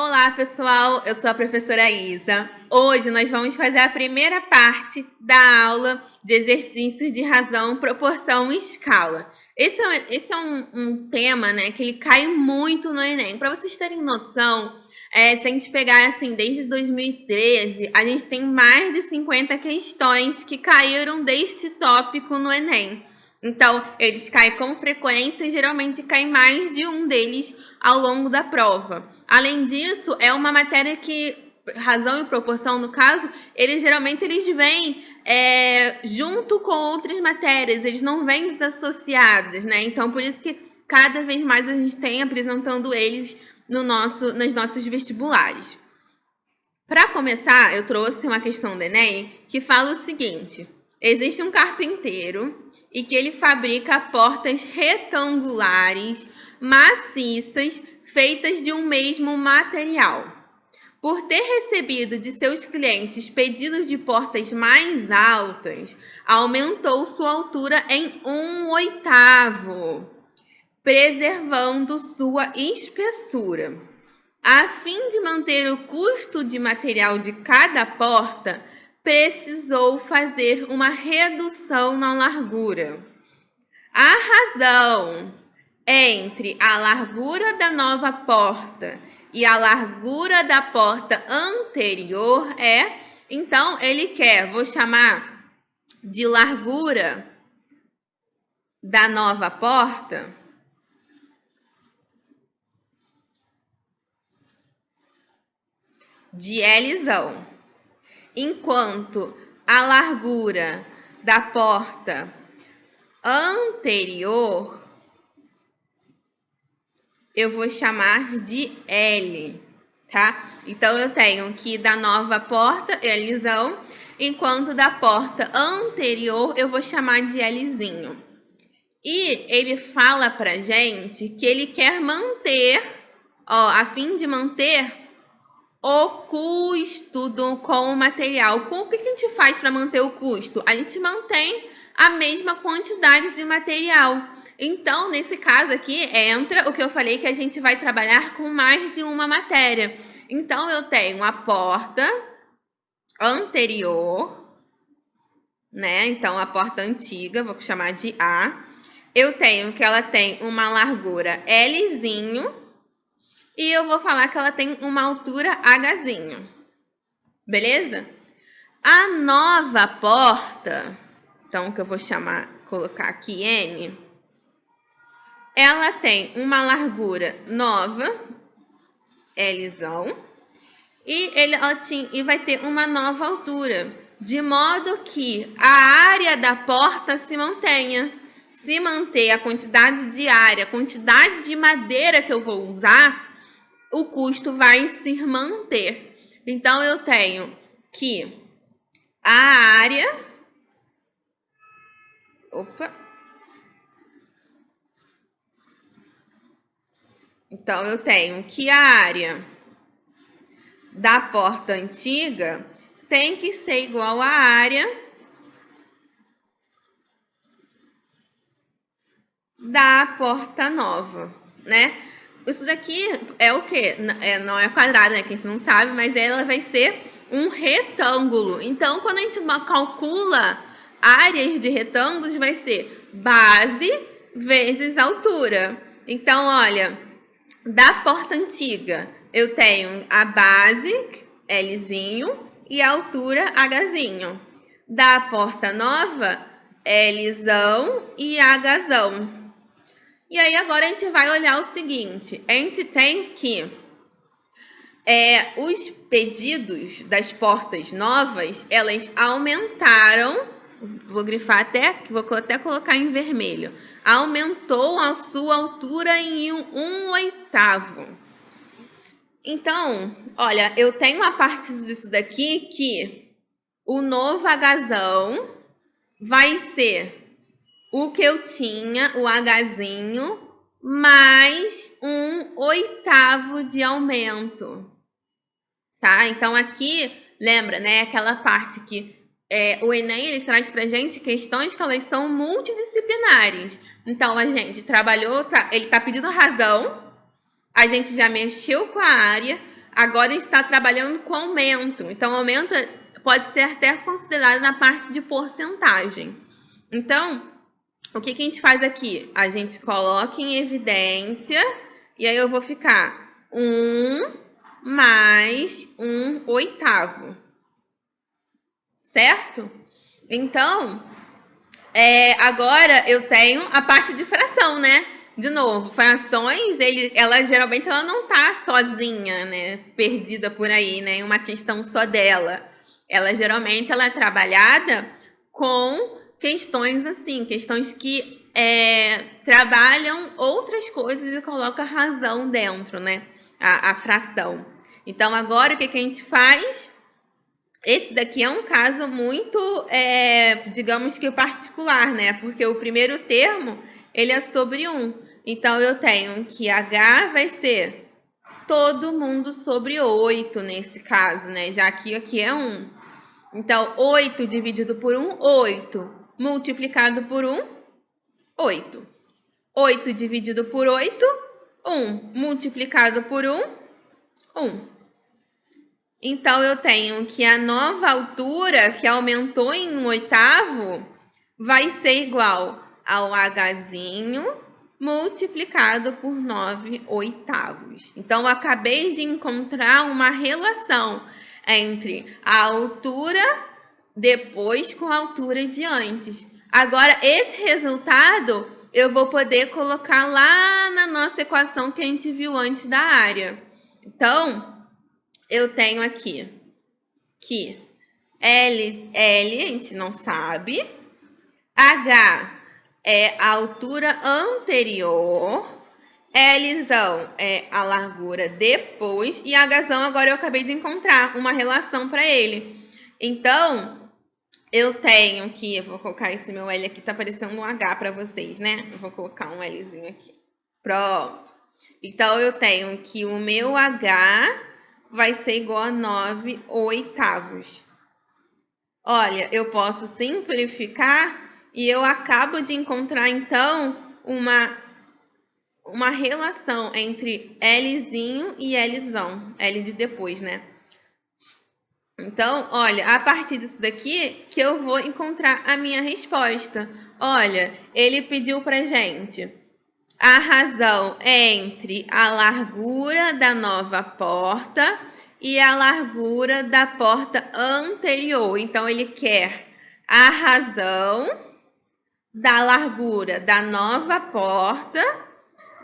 Olá, pessoal! Eu sou a professora Isa. Hoje nós vamos fazer a primeira parte da aula de exercícios de razão, proporção e escala. Esse é um tema, né, que ele cai muito no Enem. Para vocês terem noção, se a gente pegar assim, desde 2013, a gente tem mais de 50 questões que caíram deste tópico no Enem. Então, eles caem com frequência e geralmente cai mais de um deles ao longo da prova. Além disso, é uma matéria que, razão e proporção no caso, geralmente vêm junto com outras matérias, eles não vêm desassociados, né? Então, por isso que cada vez mais a gente tem apresentando eles nos nossos vestibulares. Para começar, eu trouxe uma questão do Enem que fala o seguinte: existe um carpinteiro e que ele fabrica portas retangulares, maciças, feitas de um mesmo material. Por ter recebido de seus clientes pedidos de portas mais altas, aumentou sua altura em 1/8, preservando sua espessura. A fim de manter o custo de material de cada porta, precisou fazer uma redução na largura. A razão entre a largura da nova porta e a largura da porta anterior então, vou chamar de largura da nova porta de Lzão, enquanto a largura da porta anterior eu vou chamar de L, tá? Então, eu tenho que da nova porta, Lzão, enquanto da porta anterior eu vou chamar de Lzinho. E ele fala pra gente que ele quer manter, a fim de manter o custo com o material. O que a gente faz para manter o custo? A gente mantém a mesma quantidade de material. Então, nesse caso aqui, entra o que eu falei que a gente vai trabalhar com mais de uma matéria. Então, eu tenho a porta anterior, né? Então, a porta antiga, vou chamar de A. Eu tenho que ela tem uma largura Lzinho e eu vou falar que ela tem uma altura Hzinho. Beleza? A nova porta, então, que eu vou colocar aqui N, ela tem uma largura nova, Lzão, e vai ter uma nova altura, de modo que a área da porta se mantenha. Se manter a quantidade de área, a quantidade de madeira que eu vou usar, o custo vai se manter. Então, eu tenho que a área... Então, eu tenho que a área da porta antiga tem que ser igual à área da porta nova, né? Isso daqui é o quê? Não é quadrado, né? Quem não sabe, mas ela vai ser um retângulo. Então, quando a gente calcula áreas de retângulos, vai ser base vezes altura. Então, olha, da porta antiga, eu tenho a base, Lzinho, e a altura, Hzinho. Da porta nova, Lzão e Hzão. E aí, agora a gente vai olhar o seguinte. A gente tem que os pedidos das portas novas, elas aumentaram, vou grifar vou até colocar em vermelho, aumentou a sua altura em 1/8. Então, olha, eu tenho a parte disso daqui que o novo Hzão vai ser o que eu tinha, o Hzinho, mais 1/8 de aumento. Tá? Então, aqui, lembra, né? Aquela parte que o Enem ele traz pra gente questões que elas são multidisciplinares. Então, a gente trabalhou, ele tá pedindo razão, a gente já mexeu com a área, agora a gente está trabalhando com aumento. Então, aumento pode ser até considerado na parte de porcentagem. Então, o que a gente faz aqui? A gente coloca em evidência, e aí eu vou ficar 1 mais 1/8. Certo? Então, agora eu tenho a parte de fração, né? De novo, frações, ela geralmente não tá sozinha, né? Perdida por aí, né? Uma questão só dela. Ela geralmente é trabalhada com questões assim, questões que trabalham outras coisas e colocam a razão dentro, né? A fração. Então, agora o que a gente faz? Esse daqui é um caso muito, digamos que particular, né? Porque o primeiro termo, ele é sobre 1. Então, eu tenho que H vai ser todo mundo sobre 8 nesse caso, né? Já que aqui é 1. Então, 8 dividido por 1, 8. Multiplicado por 1, 8. 8 dividido por 8, 1. Multiplicado por 1, 1. Então, eu tenho que a nova altura, que aumentou em 1/8, vai ser igual ao Hzinho multiplicado por 9/8. Então, eu acabei de encontrar uma relação entre a altura depois com a altura de antes. Agora, esse resultado eu vou poder colocar lá na nossa equação que a gente viu antes da área. Então, eu tenho aqui que L, a gente não sabe. H é a altura anterior. Lzão é a largura depois. E Hzão agora eu acabei de encontrar uma relação para ele. Então, eu tenho que... Eu vou colocar esse meu L aqui, tá parecendo um H para vocês, né? Eu vou colocar um Lzinho aqui. Pronto. Então, eu tenho que o meu H vai ser igual a 9/8. Olha, eu posso simplificar e eu acabo de encontrar, então, uma relação entre Lzinho e Lzão. L de depois, né? Então, olha, a partir disso daqui que eu vou encontrar a minha resposta. Olha, ele pediu pra gente a razão entre a largura da nova porta e a largura da porta anterior. Então, ele quer a razão da largura da nova porta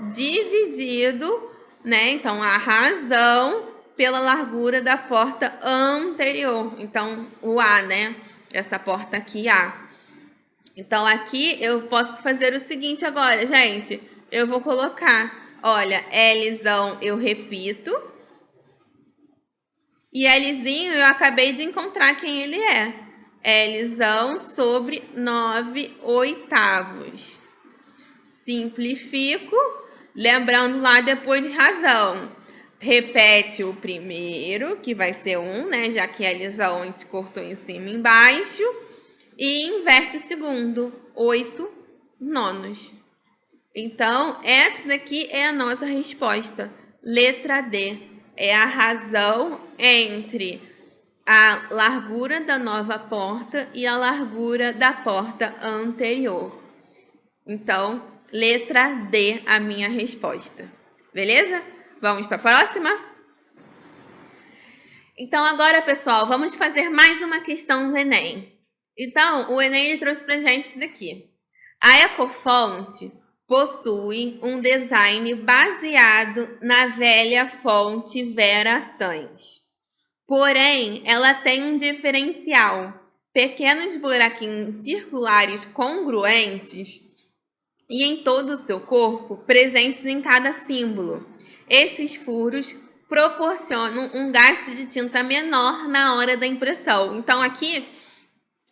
dividido, né? Então, a razão pela largura da porta anterior. Então, o A, né? Essa porta aqui, A. Então, aqui eu posso fazer o seguinte agora, gente. Eu vou colocar, olha, Lzão eu repito. E Lzinho eu acabei de encontrar quem ele é. Lzão sobre 9/8. Simplifico, lembrando lá depois de razão. Repete o primeiro, que vai ser 1, né? Já que Lzão a gente cortou em cima e embaixo. E inverte o segundo, 8/9. Então, essa daqui é a nossa resposta. Letra D. É a razão entre a largura da nova porta e a largura da porta anterior. Então, letra D, a minha resposta. Beleza? Vamos para a próxima? Então, agora, pessoal, vamos fazer mais uma questão do Enem. Então, o Enem ele trouxe pra gente isso daqui. A Ecofonte possui um design baseado na velha fonte Vera Sans. Porém, ela tem um diferencial: pequenos buraquinhos circulares congruentes e em todo o seu corpo, presentes em cada símbolo. Esses furos proporcionam um gasto de tinta menor na hora da impressão. Então, aqui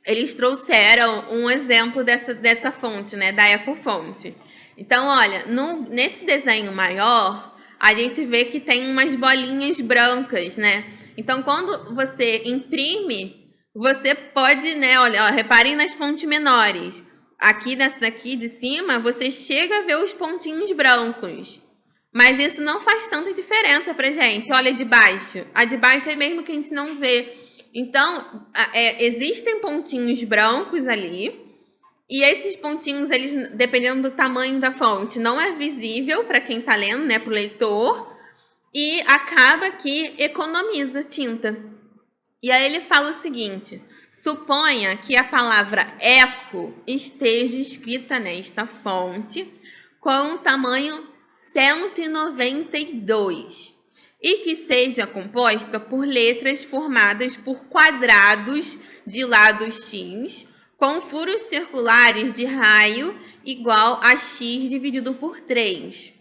eles trouxeram um exemplo dessa fonte, né, da Ecofonte. Então, olha, nesse desenho maior, a gente vê que tem umas bolinhas brancas, né? Então, quando você imprime, você pode, né, olha, ó, reparem nas fontes menores. Aqui, nessa daqui de cima, você chega a ver os pontinhos brancos. Mas isso não faz tanta diferença pra gente. Olha de baixo. A de baixo é mesmo que a gente não vê. Então, existem pontinhos brancos ali. E esses pontinhos, eles, dependendo do tamanho da fonte, não é visível para quem está lendo, né, para o leitor. E acaba que economiza tinta. E aí ele fala o seguinte: suponha que a palavra eco esteja escrita nesta fonte com o tamanho 192 e que seja composta por letras formadas por quadrados de lado X com furos circulares de raio igual a X dividido por 3.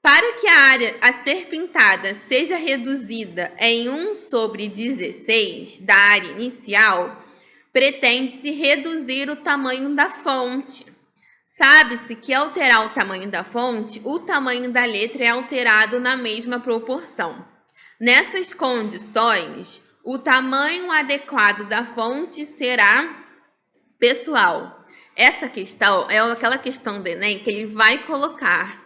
Para que a área a ser pintada seja reduzida em 1/16 da área inicial, pretende-se reduzir o tamanho da fonte. Sabe-se que ao alterar o tamanho da fonte, o tamanho da letra é alterado na mesma proporção. Nessas condições, o tamanho adequado da fonte será pessoal. Essa questão é aquela questão do Enem que ele vai colocar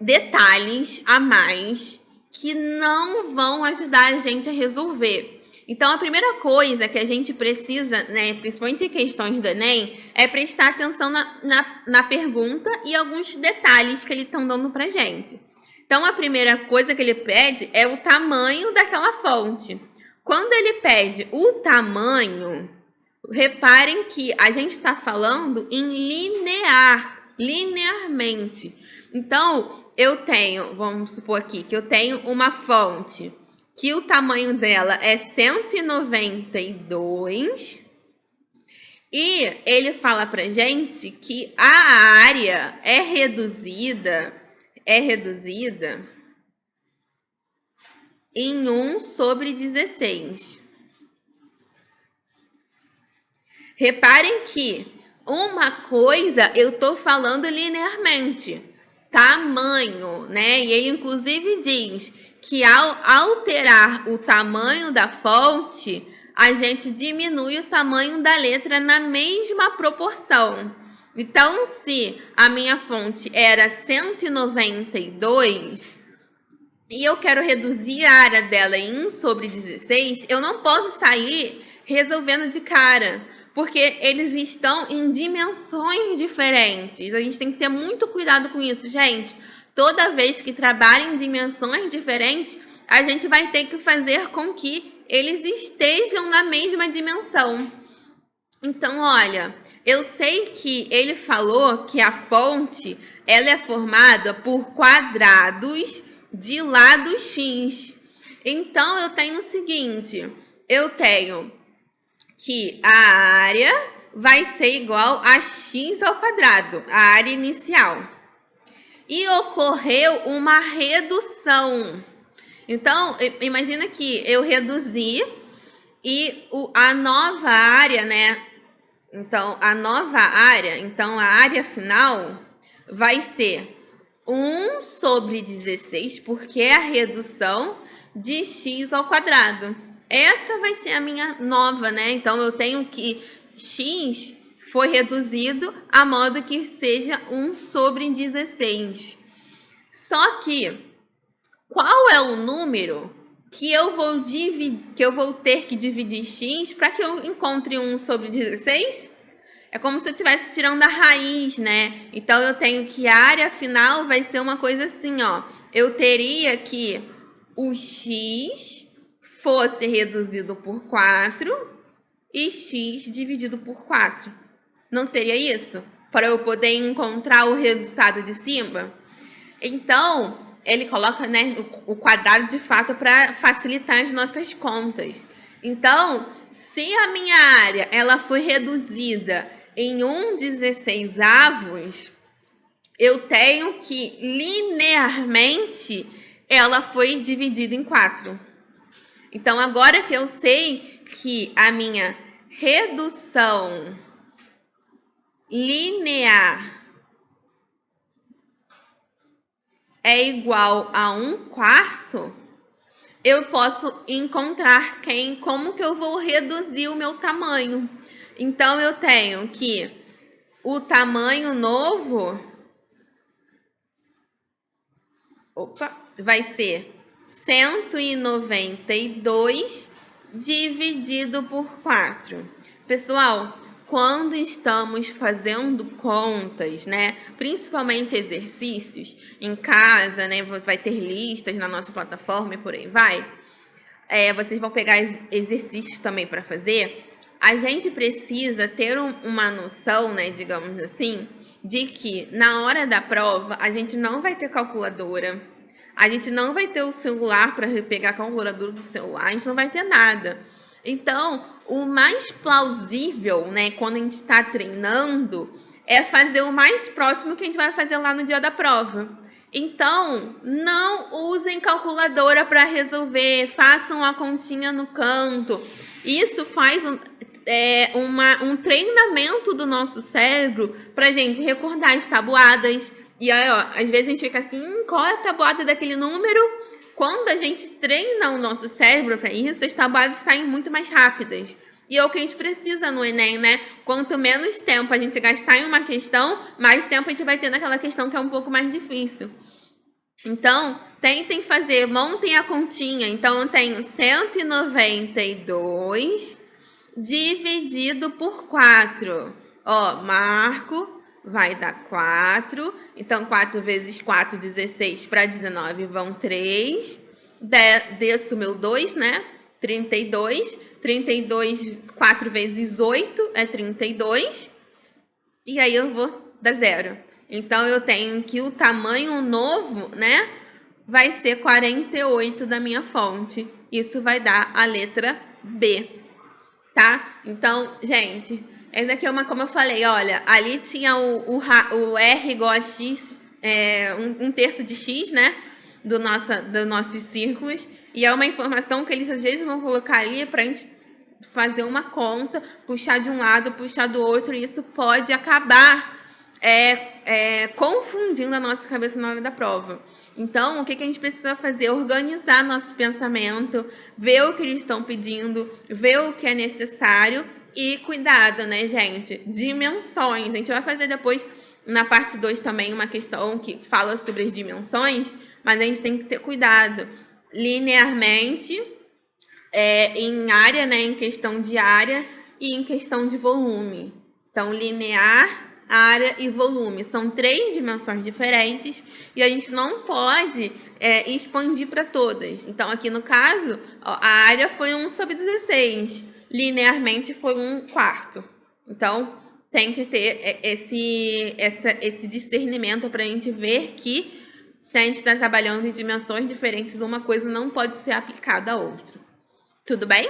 detalhes a mais que não vão ajudar a gente a resolver. Então, a primeira coisa que a gente precisa, né, principalmente em questões do Enem, é prestar atenção na pergunta e alguns detalhes que eles estão dando pra gente. Então, a primeira coisa que ele pede é o tamanho daquela fonte. Quando ele pede o tamanho, reparem que a gente está falando em linearmente. Então, eu tenho, vamos supor aqui, que eu tenho uma fonte que o tamanho dela é 192 e ele fala pra gente que a área é reduzida em 1/16. Reparem que uma coisa eu tô falando linearmente, tamanho, né? E ele inclusive diz que ao alterar o tamanho da fonte, a gente diminui o tamanho da letra na mesma proporção. Então, se a minha fonte era 192 e eu quero reduzir a área dela em 1/16, eu não posso sair resolvendo de cara, porque eles estão em dimensões diferentes. A gente tem que ter muito cuidado com isso, gente. Toda vez que trabalha em dimensões diferentes, a gente vai ter que fazer com que eles estejam na mesma dimensão. Então, olha, eu sei que ele falou que a fonte ela é formada por quadrados de lado X. Então, eu tenho o seguinte, eu tenho que a área vai ser igual a x ao quadrado, a área inicial. E ocorreu uma redução. Então, imagina que eu reduzi e a nova área, né? Então, a área final vai ser 1/16, porque é a redução de x ao quadrado. Essa vai ser a minha nova, né? Então, eu tenho que x foi reduzido a modo que seja 1/16. Só que, qual é o número que eu vou ter que dividir x para que eu encontre 1/16? É como se eu estivesse tirando a raiz, né? Então, eu tenho que a área final vai ser uma coisa assim, ó. Eu teria que o x fosse reduzido por 4 e x dividido por 4. Não seria isso? Para eu poder encontrar o resultado de cima? Então, ele coloca, né, o quadrado de fato para facilitar as nossas contas. Então, se a minha área ela foi reduzida em 1/16, eu tenho que linearmente ela foi dividida em 4. Então, agora que eu sei que a minha redução linear é igual a 1/4, eu posso encontrar como que eu vou reduzir o meu tamanho. Então, eu tenho que o tamanho novo vai ser 192 dividido por 4. Pessoal, quando estamos fazendo contas, né, principalmente exercícios em casa, né, vai ter listas na nossa plataforma e por aí vai, vocês vão pegar exercícios também para fazer, a gente precisa ter uma noção, né, digamos assim, de que na hora da prova a gente não vai ter calculadora, a gente não vai ter o celular para pegar a calculadora do celular, a gente não vai ter nada. Então, o mais plausível, né, quando a gente está treinando, é fazer o mais próximo que a gente vai fazer lá no dia da prova. Então, não usem calculadora para resolver, façam a continha no canto. Isso faz um treinamento do nosso cérebro para a gente recordar as tabuadas. E aí, ó, às vezes a gente fica assim, qual é a tabuada daquele número? Quando a gente treina o nosso cérebro para isso, as tabuadas saem muito mais rápidas. E é o que a gente precisa no Enem, né? Quanto menos tempo a gente gastar em uma questão, mais tempo a gente vai ter naquela questão que é um pouco mais difícil. Então, tentem fazer, montem a continha. Então, eu tenho 192 dividido por 4. Ó, marco, vai dar 4. Então, 4 vezes 4, 16 para 19 vão 3. Desço meu 2, né? 32. 32, 4 vezes 8 é 32. E aí eu vou dar 0. Então, eu tenho que o tamanho novo, né? Vai ser 48 da minha fonte. Isso vai dar a letra B, tá? Então, gente, essa aqui é uma, como eu falei, olha, ali tinha o R igual a X, um terço de X, né? Dos nossos círculos. E é uma informação que eles às vezes vão colocar ali pra gente fazer uma conta, puxar de um lado, puxar do outro, e isso pode acabar confundindo a nossa cabeça na hora da prova. Então, o que a gente precisa fazer? Organizar nosso pensamento, ver o que eles estão pedindo, ver o que é necessário e cuidado, né, gente? Dimensões. A gente vai fazer depois, na parte 2 também, uma questão que fala sobre as dimensões, mas a gente tem que ter cuidado. Linearmente, em área, né, em questão de área e em questão de volume. Então, linear, área e volume. São 3 dimensões diferentes e a gente não pode expandir para todas. Então, aqui no caso, ó, a área foi 1/16. Linearmente foi 1/4. Então, tem que ter esse discernimento para a gente ver que se a gente está trabalhando em dimensões diferentes, uma coisa não pode ser aplicada à outra. Tudo bem?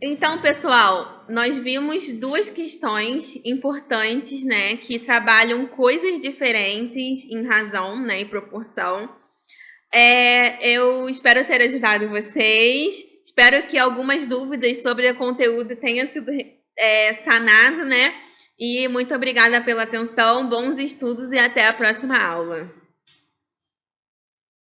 Então, pessoal, nós vimos 2 questões importantes, né, que trabalham coisas diferentes em razão, né, e proporção. Eu espero ter ajudado vocês. Espero que algumas dúvidas sobre o conteúdo tenham sido sanado, né? E muito obrigada pela atenção, bons estudos e até a próxima aula.